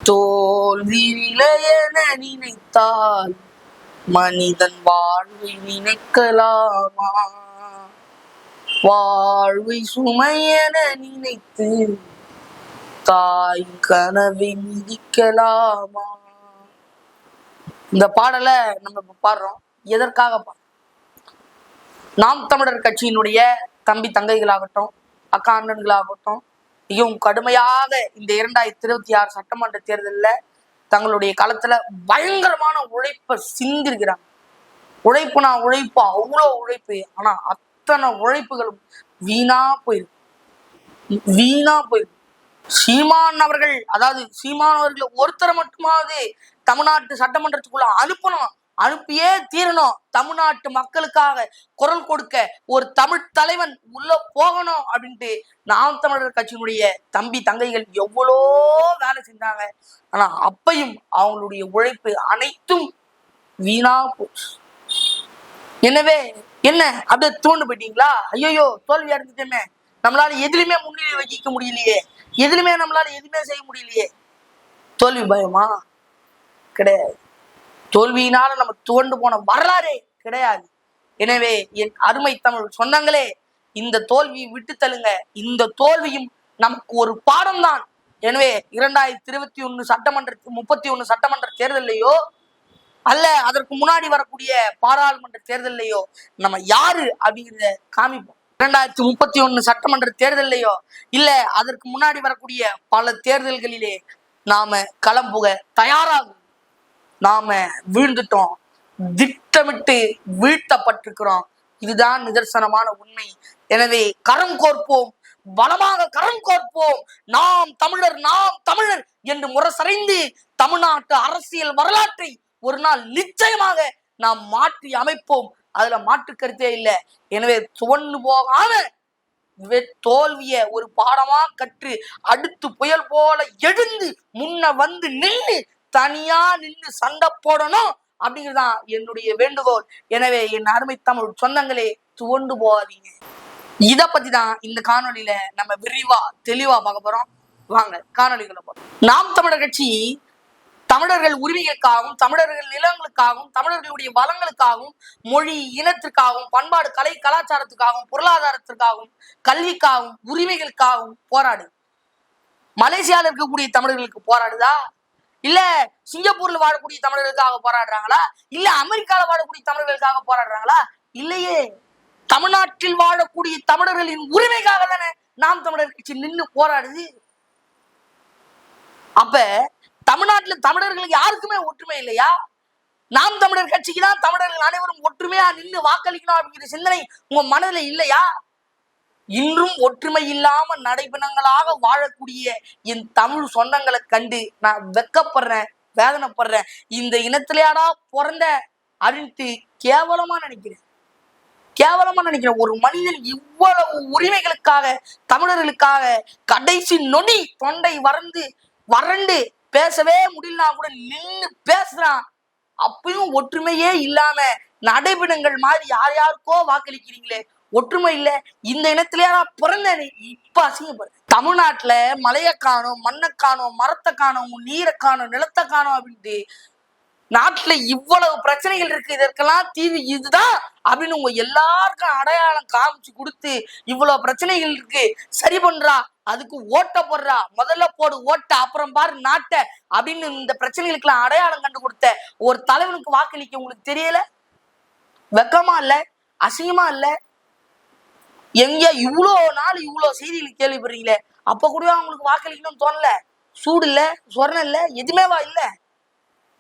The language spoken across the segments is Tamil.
தோல்வி நிலையென நினைத்தால் மனிதன் வாழ்வை நினைக்கலாமா? வாழ்வை சுமையென நினைத்து தாய் கனவை மிதிக்கலாமா? இந்த பாடலை நம்ம பாடுறோம். எதற்காக பாடுறோம்? நாம் தமிழர் கட்சியினுடைய தம்பி தங்கைகளாகட்டும், அக்கா அண்ணன்களாகட்டும், மிகவும் கடுமையாக இந்த 2026 சட்டமன்ற தேர்தலில் தங்களுடைய களத்துல பயங்கரமான உழைப்பை சிந்திருக்கிறாங்க. உழைப்புனா உழைப்பு, அவ்வளோ உழைப்பு. ஆனா அத்தனை உழைப்புகளும் வீணா போயிருக்கு. சீமான் அவர்கள், அதாவது சீமான் அவர்கள் ஒருத்தரை மட்டுமாவது தமிழ்நாட்டு சட்டமன்றத்துக்குள்ள அனுப்பணும், அனுப்பியே தீரணும். தமிழ்நாட்டு மக்களுக்காக குரல் கொடுக்க ஒரு தமிழ் தலைவன் உள்ள போகணும் அப்படின்ட்டு நாம் தமிழர் கட்சியினுடைய தம்பி தங்கைகள் எவ்வளோ வேலை செஞ்சாங்க. ஆனா அப்பையும் அவங்களுடைய உழைப்பு அனைத்தும் வீணா போச்சு. எனவே என்ன அப்படியே தூண்டு போயிட்டீங்களா? ஐயோ தோல்வி அடைஞ்சிட்டேமே, நம்மளால எதுலையுமே முன்னிலை வகிக்க முடியலையே, எதுலையுமே நம்மளால எதுவுமே செய்ய முடியலையே. தோல்வி பயமா? கிடையாது. தோல்வியினால நம்ம துவண்டு போன வரலாறே கிடையாது. எனவே என் அருமை தமிழ் சொந்தங்களே, இந்த தோல்வியை விட்டு தள்ளுங்க. இந்த தோல்வியும் நமக்கு ஒரு பாடம் தான். எனவே 2021 சட்டமன்ற 31 சட்டமன்ற தேர்தலையோ அல்ல அதற்கு முன்னாடி வரக்கூடிய பாராளுமன்ற தேர்தலையோ நம்ம யாரு அப்படிங்கிறத காமிப்போம். 2031 சட்டமன்ற தேர்தலையோ இல்ல அதற்கு முன்னாடி வரக்கூடிய பல தேர்தல்களிலே நாம களம்புக தயாராகும். நாம வீழ்ந்துட்டோம், திட்டமிட்டு வீழ்த்தப்பட்டிருக்கிறோம். இதுதான் நிதர்சனமான உண்மை. எனவே கரம் கோர்ப்போம், பலமாக கரம் கோர்ப்போம். நாம் தமிழர், நாம் தமிழர் என்று முரசறைந்து தமிழ்நாட்டு அரசியல் வரலாற்றை ஒரு நாள் நிச்சயமாக நாம் மாற்றி அமைப்போம். அதுல மாற்று கருத்தே இல்லை. எனவே துவண்டு போகாம தோல்விய ஒரு பாடமா கற்று அடுத்து புயல் போல எழுந்து முன்ன வந்து நின்று தனியா நின்று சண்டை போடணும் அப்படிங்கிறதுதான் என்னுடைய வேண்டுகோள். எனவே என் அருமை தமிழ் சொந்தங்களே, துவண்டு போகாதீங்க. இத பத்தி தான் இந்த காணொலியில நம்ம விரிவா தெளிவா பார்க்க போறோம். வாங்க காணொலிகளை போறோம். நாம் தமிழர் கட்சி தமிழர்கள் உரிமைகளுக்காகவும், தமிழர்கள் நிலங்களுக்காகவும், தமிழர்களுடைய வளங்களுக்காகவும், மொழி இனத்திற்காகவும், பண்பாடு கலை கலாச்சாரத்துக்காகவும், பொருளாதாரத்திற்காகவும், கல்விக்காகவும், உரிமைகளுக்காகவும் போராடு. மலேசியாவில் இருக்கக்கூடிய தமிழர்களுக்கு போராடுதா? இல்ல சிங்கப்பூர்ல வாழக்கூடிய தமிழர்களுக்காக போராடுறாங்களா? இல்ல அமெரிக்கால வாழக்கூடிய தமிழர்களுக்காக போராடுறாங்களா? இல்லையே, தமிழ்நாட்டில் வாழக்கூடிய தமிழர்களின் உரிமைக்காக தானே நாம் தமிழர் கட்சி நின்று போராடுது. அப்ப தமிழ்நாட்டுல தமிழர்களுக்கு யாருக்குமே ஒற்றுமை இல்லையா? நாம் தமிழர் கட்சிக்கு தான் தமிழர்கள் அனைவரும் ஒற்றுமையா நின்று வாக்களிக்கணும் அப்படிங்கிற சிந்தனை உங்க மனதில் இல்லையா? இன்றும் ஒற்றுமை இல்லாம நடைபெணங்களாக வாழக்கூடிய என் தமிழ் சொந்தங்களை கண்டு நான் வெக்கப்படுறேன், வேதனைப்படுறேன். இந்த இனத்திலேயாடா பிறந்த அப்படின்ட்டு கேவலமா நினைக்கிறேன். ஒரு மனிதன் இவ்வளவு உரிமைகளுக்காக, தமிழர்களுக்காக கடைசி நொடி தொண்டை வறண்டு பேசவே முடியலனா கூட நின்று பேசுறான். அப்பயும் ஒற்றுமையே இல்லாம நடைபெணங்கள் மாதிரி யார் யாருக்கோ வாக்களிக்கிறீங்களே, ஒற்றுமை இல்ல. இந்த இனத்திலேயா பிறந்த இப்ப அசிங்கப்படுற. தமிழ்நாட்டுல மலையை காணும், மண்ணை காணும், மரத்தை காணும், நீரை காணும், நிலத்தை காணும் அப்படின்ட்டு நாட்டுல இவ்வளவு பிரச்சனைகள் இருக்கு. இதற்கெல்லாம் தீர்வு இதுதான் அப்படின்னு உங்க எல்லாருக்கும் அடையாளம் காமிச்சு கொடுத்து இவ்வளவு பிரச்சனைகள் இருக்கு சரி பண்றா, அதுக்கு ஓட்ட போடுறா, முதல்ல போடு ஓட்ட அப்புறம் பாரு நாட்டை அப்படின்னு இந்த பிரச்சனைகளுக்கெல்லாம் அடையாளம் கண்டு கொடுத்த ஒரு தலைவனுக்கு வாக்களிக்க உங்களுக்கு தெரியல? வெக்கமா இல்ல? அசிங்கமா இல்ல? எங்க இவ்வளோ நாள் இவ்வளோ செய்திகள் கேள்விப்படுறீங்களே, அப்ப கூட அவங்களுக்கு வாக்களிக்கணும்னு தோணல? சூடு இல்ல, சொரணம் இல்ல, எதுவுமேவா இல்ல?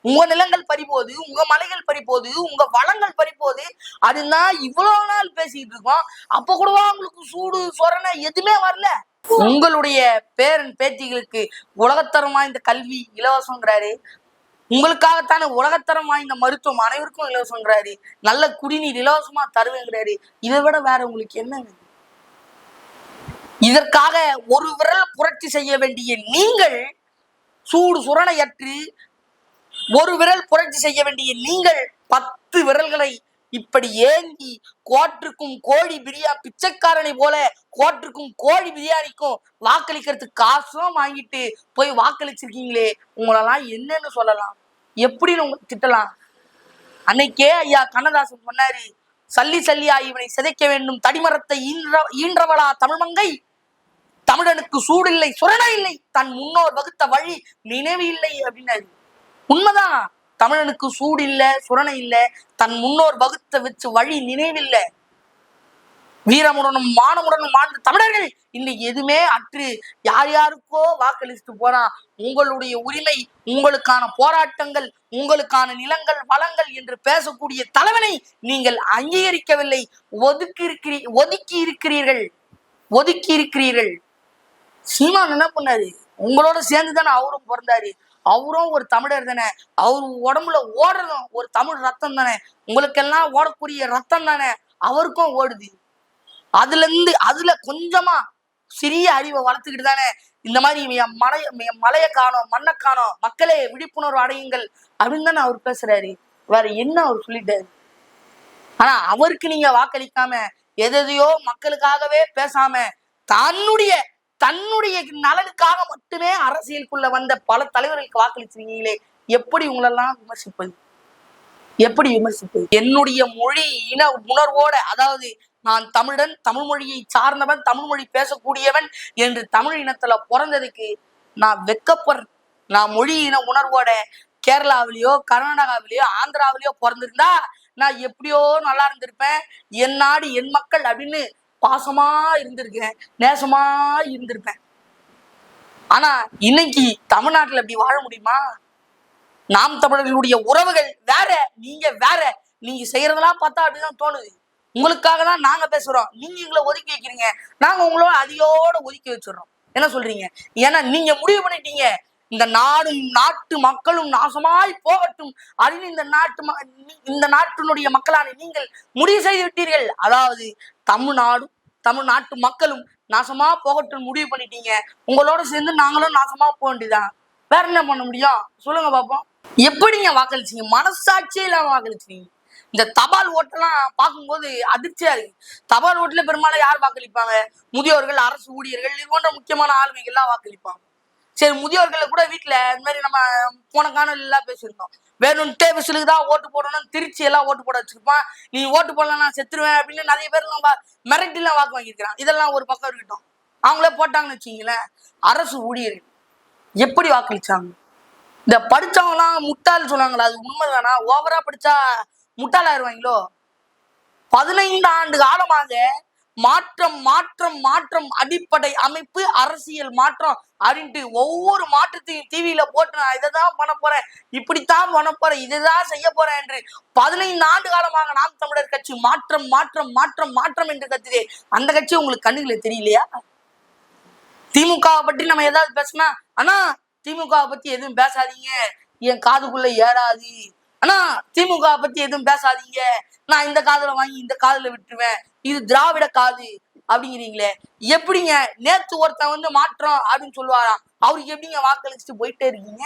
உங்க நிலங்கள் பறிபோது, உங்க மலைகள் பறிபோது, உங்க வளங்கள் பறிபோது, அதுதான் இவ்வளவு நாள் பேசிட்டு இருக்கோம். அப்ப கூடவா உங்களுக்கு சூடு சொரணம் எதுவுமே வரல? உங்களுடைய பேரன் பேத்திகளுக்கு உலகத்தரம் வாய்ந்த கல்வி இலவசங்கிறாரு, உங்களுக்காகத்தானே உலகத்தரம் வாய்ந்த மருத்துவம் அனைவருக்கும் இலவசங்கிறாரு, நல்ல குடிநீர் இலவசமா தருவேங்கிறாரு. இதை விட வேற உங்களுக்கு என்ன? இதற்காக ஒரு விரல் புரட்சி செய்ய வேண்டிய நீங்கள், சூடு சுரணையற்று ஒரு விரல் புரட்சி செய்ய வேண்டிய நீங்கள் 10 விரல்களை இப்படி ஏங்கி கோட்டுக்கும் கோழி பிச்சைக்காரனை போல கோட்டுக்கும் கோழி பிரியாணிக்கும் வாக்களிக்கிறதுக்கு காசும் வாங்கிட்டு போய் வாக்களிச்சிருக்கீங்களே, உங்களெல்லாம் என்னன்னு சொல்லலாம், எப்படின்னு உங்களுக்கு திட்டலாம்? அன்னைக்கே ஐயா கண்ணதாசன் சொன்னாரு, சல்லி சல்லியா இவனை சிதைக்க வேண்டும், தடிமரத்தை ஈன்றவளா தமிழ்மங்கை, தமிழனுக்கு சூடு இல்லை சுரண இல்லை, தன் முன்னோர் வகுத்த வழி நினைவு இல்லை அப்படின்னாரு. உண்மைதான், தமிழனுக்கு சூடு இல்ல சுரணை இல்ல, தன் முன்னோர் வகுத்த வச்சு வழி நினைவில்லை. வீரமுடனும் மானமுடனும் வாழ்ந்த தமிழர்கள் இன்னைக்கு எதுவுமே அற்று யார் யாருக்கோ வாக்களிச்சுட்டு போறான். உங்களுடைய உரிமை, உங்களுக்கான போராட்டங்கள், உங்களுக்கான நிலங்கள் வளங்கள் என்று பேசக்கூடிய தலைவனை நீங்கள் அங்கீகரிக்கவில்லை, ஒதுக்கி இருக்கிறீர்கள். சீமான் என்ன பண்ணாரு? உங்களோட சேர்ந்து தானே அவரும் பிறந்தாரு, அவரும் ஒரு தமிழர் தானே, அவரு உடம்புல ஓடுறதும் ஒரு தமிழ் ரத்தம் தானே, உங்களுக்கெல்லாம் ஓடக்கூடிய ரத்தம் தானே அவருக்கும் ஓடுது. அதுல கொஞ்சமா சிறிய அறிவை வளர்த்துக்கிட்டு தானே இந்த மாதிரி மலையை காணோம் மண்ணை காணோம், மக்களே விழிப்புணர்வு அடையுங்கள் அப்படின்னு தானே அவர் பேசுறாரு. வேற என்ன அவர் சொல்லிட்டாரு? ஆனா அவருக்கு நீங்க வாக்களிக்காம எதையோ மக்களுக்காகவே பேசாம தன்னுடைய நலனுக்காக மட்டுமே அரசியலுக்குள்ள வந்த பல தலைவர்களுக்கு வாக்களிச்சிருக்கீங்களே, எப்படி உங்களெல்லாம் விமர்சிப்பது? என்னுடைய மொழி இன உணர்வோட, அதாவது நான் தமிழன், தமிழ் மொழியை சார்ந்தவன், தமிழ் மொழி பேசக்கூடியவன் என்று தமிழ் இனத்துல பிறந்ததுக்கு நான் வெக்கப்படுறேன். நான் மொழி இன உணர்வோட கேரளாவிலேயோ கர்நாடகாவிலேயோ ஆந்திராவிலேயோ பிறந்திருந்தா நான் எப்படியோ நல்லா இருந்திருப்பேன். என் நாடு என் மக்கள் அப்படின்னு பாசமா இருந்திருக்கேன், நேசமா இருந்திருப்பேன். ஆனா இன்னைக்கு தமிழ்நாட்டுல அப்படி வாழ முடியுமா? நாம் தமிழர்களுடைய உறவுகள் வேற, நீங்க வேற. நீங்க செய்யறதெல்லாம் பார்த்தா அப்படிதான் தோணுது. உங்களுக்காக தான் நாங்க பேசுறோம், நீங்க எங்களை ஒதுக்கி வைக்கிறீங்க, நாங்க உங்களோட அதிகோட ஒதுக்கி வச்சிடறோம். என்ன சொல்றீங்க? ஏன்னா நீங்க முடிவு பண்ணிட்டீங்க, இந்த நாடும் நாட்டு மக்களும் நாசமாய் போகட்டும் அப்படின்னு இந்த நாட்டினுடைய மக்களான நீங்கள் முடிவு செய்து விட்டீர்கள். அதாவது தமிழ்நாட்டு மக்களும் நாசமா போகட்டும் முடிவு பண்ணிட்டீங்க. உங்களோட சேர்ந்து நாங்களும் நாசமா போக வேண்டியதான். வேற என்ன பண்ண முடியும் சொல்லுங்க பாப்போம். எப்படிங்க வாக்களிச்சீங்க? மனசாட்சியே இல்லாம வாக்களிச்சீங்க. இந்த தபால் ஓட்டெல்லாம் பார்க்கும்போது அதிர்ச்சியா இருக்கு. தபால் ஓட்டுல பெரும்பாலும் யார் வாக்களிப்பாங்க? முதியோர்கள், அரசு ஊழியர்கள், இது போன்ற முக்கியமான ஆளுமைகள்லாம் வாக்களிப்பாங்க. சரி, முதியோர்களை கூட வீட்டுல இந்த மாதிரி நம்ம போன காணொலி எல்லாம் பேசியிருந்தோம். வேணும்ட்டே விசிலுக்கு தான் ஓட்டு போடணும், திருச்சி எல்லாம் ஓட்டு போட வச்சிருப்பான், நீ ஓட்டு போடலாம் நான் செத்துருவேன் அப்படின்னு நிறைய பேர் மிரட்டிலாம் வாக்கு வாங்கியிருக்கிறான். இதெல்லாம் ஒரு பக்கம் இருக்கட்டும், அவங்களே போட்டாங்கன்னு வச்சுங்களேன். அரசு ஊழியர்கள் எப்படி வாக்களிச்சாங்க? இந்த படிச்சவங்கலாம் முட்டாள் சொன்னாங்களா, அது உண்மைதானா? ஓவரா படிச்சா முட்டாள் ஆயிடுவாங்களோ? 15 ஆண்டு காலமாக மாற்றம் அடிப்படை அமைப்பு அரசியல் மாற்றம் அப்படின்ட்டு ஒவ்வொரு மாற்றத்தையும் டிவியில போட்டு நான் இதைதான் பண்ண போறேன், இப்படித்தான் பண்ண போறேன், இதைதான் செய்ய போறேன் என்று 15 ஆண்டு காலமாக நாம் தமிழர் கட்சி மாற்றம் என்று கத்துதே. அந்த கட்சி உங்களுக்கு கண்ணுகளை தெரியலையா? திமுகவை பற்றி நம்ம ஏதாவது பேசினா, ஆனா திமுகவை பத்தி எதுவும் பேசாதீங்க, என் காதுக்குள்ள ஏறாது. ஆனா திமுக பத்தி எதுவும் பேசாதீங்க, நான் இந்த காதுல வாங்கி இந்த காதுல விட்டுருவேன், இது திராவிட காது அப்படிங்கிறீங்களே. எப்படிங்க? நேத்து ஒருத்தன் மாற்றம் அப்படின்னு சொல்லுவாராம், அவருக்கு எப்படிங்க வாக்களிச்சுட்டு போயிட்டே இருக்கீங்க?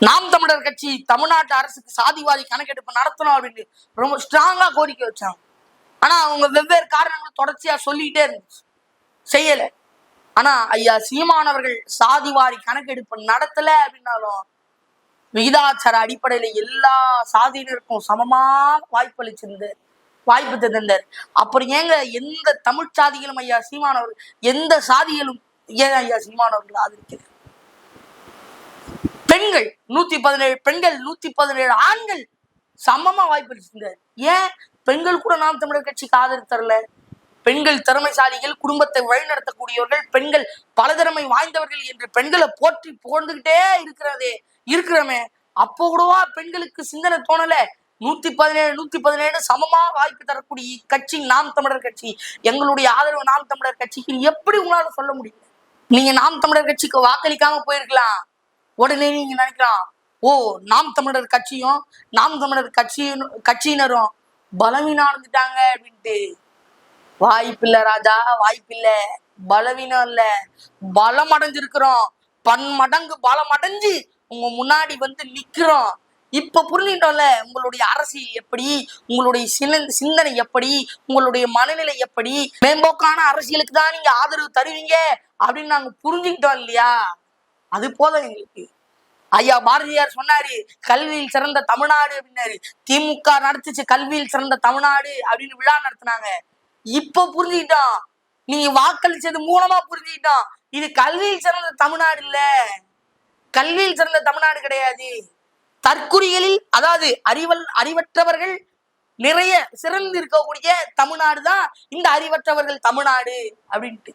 நாம் தமிழர் கட்சி தமிழ்நாட்டு அரசுக்கு சாதிவாரி கணக்கெடுப்பு நடத்தணும் அப்படின்னு ரொம்ப ஸ்ட்ராங்கா கோரிக்கை வச்சாங்க. ஆனா அவங்க வெவ்வேறு காரணங்களை தொடர்ச்சியா சொல்லிக்கிட்டே இருந்துச்சு, செய்யல. ஆனா ஐயா சீமானவர்கள் சாதிவாரி கணக்கெடுப்பு நடத்தல அப்படின்னாலும் விகிதாச்சார அடிப்படையில எல்லா சாதியினருக்கும் சமமா வாய்ப்பு தந்தார். அப்புறம் ஏங்க எந்த தமிழ் சாதிகளும் ஐயா சீமானவர்கள், எந்த சாதிகளும் ஏன் ஐயா சீமானவர்கள் ஆதரிக்கிறார்? பெண்கள் 117 பெண்கள், 117 ஆண்கள் சமமா வாய்ப்பளிச்சிருந்தார். ஏன் பெண்கள் கூட நாம் தமிழர் கட்சிக்கு ஆதரவு தரல? பெண்கள் திறமைசாலிகள், குடும்பத்தை வழிநடத்தக்கூடியவர்கள், பெண்கள் பல திறமை வாய்ந்தவர்கள் என்று பெண்களை போற்றி புகழ்ந்துகிட்டே இருக்கிறமே, அப்போ கூடவா பெண்களுக்கு சிந்தனை தோணல? 117 சமமா வாய்ப்பு தரக்கூடிய கட்சி நாம் தமிழர் கட்சி, எங்களுடைய ஆதரவு நாம் தமிழர் கட்சிக்கு எப்படி உங்களால சொல்ல முடியும்? நீங்க நாம் தமிழர் கட்சிக்கு வாக்களிக்காம போயிருக்கலாம். உடனே நீங்க நினைக்கலாம், ஓ நாம் தமிழர் கட்சியும் நாம் தமிழர் கட்சியினரும் பலவீனம் அடைஞ்சிட்டாங்க அப்படின்ட்டு. வாய்ப்பில்லை ராஜா, வாய்ப்பில்லை. பலவீனம் இல்ல, பலம் அடைஞ்சிருக்கிறோம். பன்மடங்கு பலம் அடைஞ்சு உங்க முன்னாடி நிக்கிறோம். இப்ப புரிஞ்சுக்கிட்டோம்ல உங்களுடைய அரசியல் எப்படி, உங்களுடைய சிந்தனை எப்படி, உங்களுடைய மனநிலை எப்படி, மேம்போக்கான அரசியலுக்கு தான் நீங்க ஆதரவு தருவீங்க அப்படின்னு நாங்க புரிஞ்சுக்கிட்டோம் இல்லையா? அது போதும் எங்களுக்கு. ஐயா பாரதியார் சொன்னாரு கல்வியில் சிறந்த தமிழ்நாடு அப்படின்னாரு. திமுக நடத்துச்சு கல்வியில் சிறந்த தமிழ்நாடு அப்படின்னு விழா நடத்தினாங்க. இப்ப புரிஞ்சுக்கிட்டோம், நீங்க வாக்களிச்சது மூலமா புரிஞ்சுக்கிட்டோம், இது கல்வியில் சிறந்த தமிழ்நாடு இல்ல, கல்வியில் சிறந்த தமிழ்நாடு கிடையாது. தற்குறிகளில் அதாவது அறிவற்றவர்கள் நிறைய சிறந்து இருக்கக்கூடிய தமிழ்நாடு தான் இந்த அறிவற்றவர்கள் தமிழ்நாடு அப்படின்ட்டு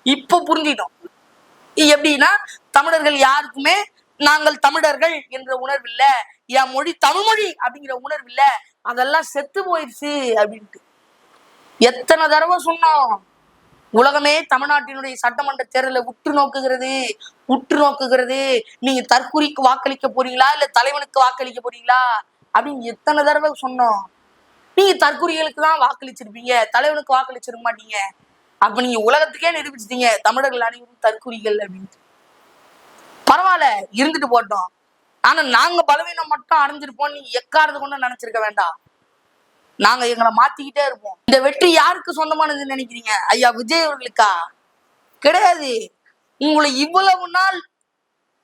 இப்ப புரிஞ்சிட்டோம். எப்படின்னா தமிழர்கள் யாருக்குமே நாங்கள் தமிழர்கள் என்ற உணர்வு இல்ல, என் மொழி தமிழ்மொழி அப்படிங்கிற உணர்வு இல்ல, அதெல்லாம் செத்து போயிடுச்சு அப்படின்ட்டு எத்தனை தடவை சொன்னோம். உலகமே தமிழ்நாட்டினுடைய சட்டமன்ற தேர்தலை உற்று நோக்குகிறது. நீங்க தற்குறிக்கு வாக்களிக்க போறீங்களா இல்ல தலைவனுக்கு வாக்களிக்க போறீங்களா அப்படின்னு எத்தனை தடவை சொன்னோம். நீங்க தற்குறிகளுக்கு தான் வாக்களிச்சிருப்பீங்க, தலைவனுக்கு வாக்களிச்சிருக்க மாட்டீங்க. அப்ப நீங்க உலகத்துக்கே நிரூபிச்சிட்டீங்க தமிழர்கள் அனைவரும் தற்குறிகள் அப்படின்ட்டு. பரவாயில்ல, இருந்துட்டு போட்டோம். ஆனா நாங்க பலவீனம் மட்டும் அடைஞ்சிருப்போம் நீங்க எக்காரது கொண்டு நினைச்சிருக்க வேண்டாம். நாங்க எங்களை மாத்திக்கிட்டே இருப்போம். இந்த வெற்றி யாருக்கு சொந்தமானதுன்னு நினைக்கிறீங்க? ஐயா விஜய் அவர்களுக்கா? கிடையாது. உங்களை இவ்வளவு நாள்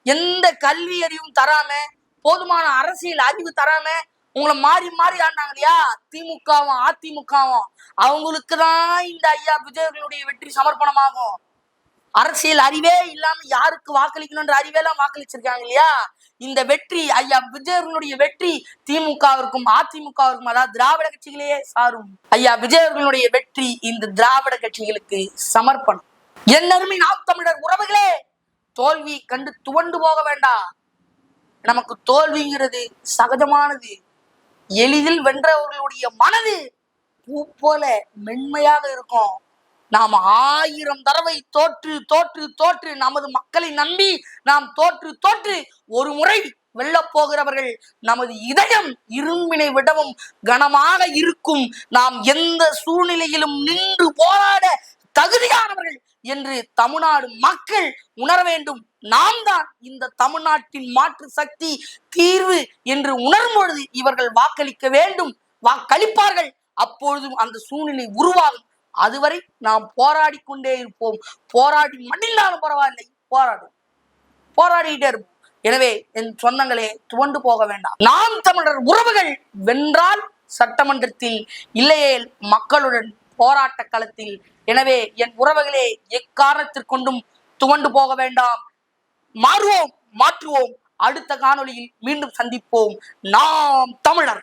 எந்த கல்வி அறிவும் தராம, போதுமான அரசியல் அறிவு தராம உங்களை மாறி மாறி ஆடினாங்க இல்லையா, திமுகவும் அதிமுகவும், அவங்களுக்கு தான் இந்த ஐயா விஜய் அவர்களுடைய வெற்றி சமர்ப்பணமாகும். அரசியல் அறிவே இல்லாம யாருக்கு வாக்களிக்கணும்ன்ற அறிவேலாம் வாக்களிச்சிருக்காங்க இல்லையா, இந்த வெற்றி ஐயா விஜயர்களுடைய வெற்றி திமுகவிற்கும் அதிமுகவிற்கும் அதாவது திராவிட கட்சிகளையே சாரும். ஐயா விஜயர்களுடைய வெற்றி இந்த திராவிட கட்சிகளுக்கு சமர்ப்பணம். என்னருமே நாம் தமிழர் உறவுகளே, தோல்வி கண்டு துவண்டு போக வேண்டாம். நமக்கு தோல்விங்கிறது சகஜமானது. எளிதில் வென்றவர்களுடைய மனது பூ போல மென்மையாக இருக்கும். நாம் 1000 தடவை தோற்று நமது மக்களை நம்பி நாம் தோற்று ஒரு முறை வெல்ல போகிறவர்கள் நமது இதயம் இரும்பினை விடவும் கனமாக இருக்கும். நாம் எந்த சூழ்நிலையிலும் நின்று போராட தகுதியானவர்கள் என்று தமிழ்நாடு மக்கள் உணர வேண்டும். நாம் தான் இந்த தமிழ்நாட்டின் மாற்று சக்தி தீர்வு என்று உணரும் பொழுது இவர்கள் வாக்களிக்க வேண்டும், வாக்களிப்பார்கள். அப்பொழுதும் அந்த சூழ்நிலை உருவாகும். அதுவரை நாம் போராடி கொண்டே இருப்போம். போராடி மடிந்தாலும் பரவாயில்லை, போராடிக்கிட்டே இருப்போம். எனவே என் சொந்தங்களே, துவண்டு போக வேண்டாம். நாம் தமிழர் உறவுகள் வென்றால் சட்டமன்றத்தில், இல்லையே மக்களுடன் போராட்ட களத்தில். எனவே என் உறவுகளே, எக்காரணத்திற்கொண்டும் துவண்டு போக வேண்டாம். மாற்றுவோம். அடுத்த காணொளியில் மீண்டும் சந்திப்போம். நாம் தமிழர்.